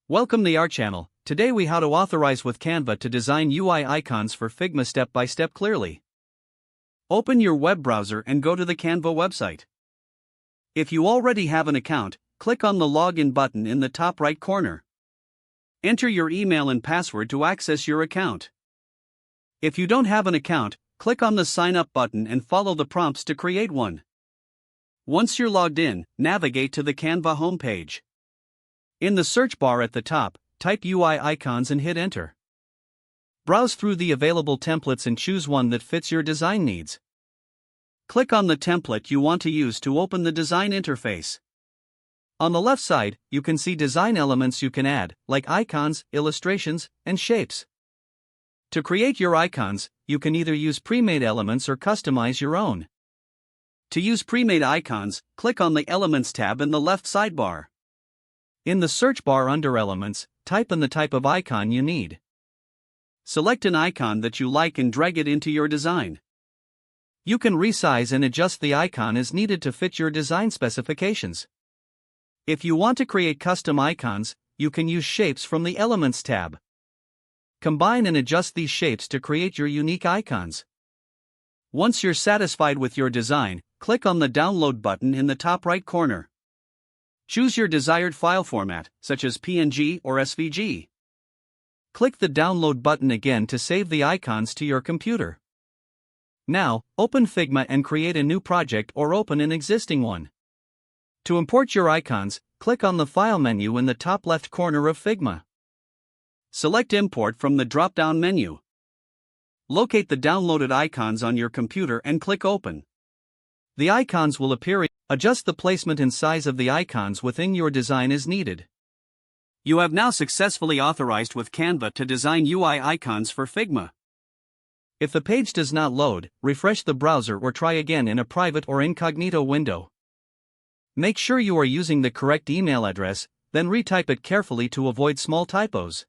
Welcome to our channel. Today we how to authorize with Canva to design UI icons for Figma step by step clearly. Open your web browser and go to the Canva website. If you already have an account, click on the login button in the top right corner. Enter your email and password to access your account. If you don't have an account, click on the sign up button and follow the prompts to create one. Once you're logged in, navigate to the Canva homepage. In the search bar at the top, type UI icons and hit enter. Browse through the available templates and choose one that fits your design needs. Click on the template you want to use to open the design interface. On the left side, you can see design elements you can add, like icons, illustrations, and shapes. To create your icons, you can either use pre-made elements or customize your own. To use pre-made icons, click on the Elements tab in the left sidebar. In the search bar under Elements, type in the type of icon you need. Select an icon that you like and drag it into your design. You can resize and adjust the icon as needed to fit your design specifications. If you want to create custom icons, you can use shapes from the Elements tab. Combine and adjust these shapes to create your unique icons. Once you're satisfied with your design, click on the Download button in the top right corner. Choose your desired file format, such as PNG or SVG. Click the Download button again to save the icons to your computer. Now, open Figma and create a new project or open an existing one. To import your icons, click on the File menu in the top left corner of Figma. Select Import from the drop-down menu. Locate the downloaded icons on your computer and click Open. The icons will appear. Adjust the placement and size of the icons within your design as needed. You have now successfully authorized with Canva to design UI icons for Figma. If the page does not load, refresh the browser or try again in a private or incognito window. Make sure you are using the correct email address, then retype it carefully to avoid small typos.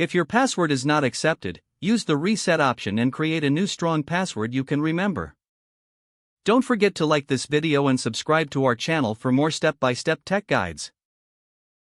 If your password is not accepted, use the reset option and create a new strong password you can remember. Don't forget to like this video and subscribe to our channel for more step-by-step tech guides.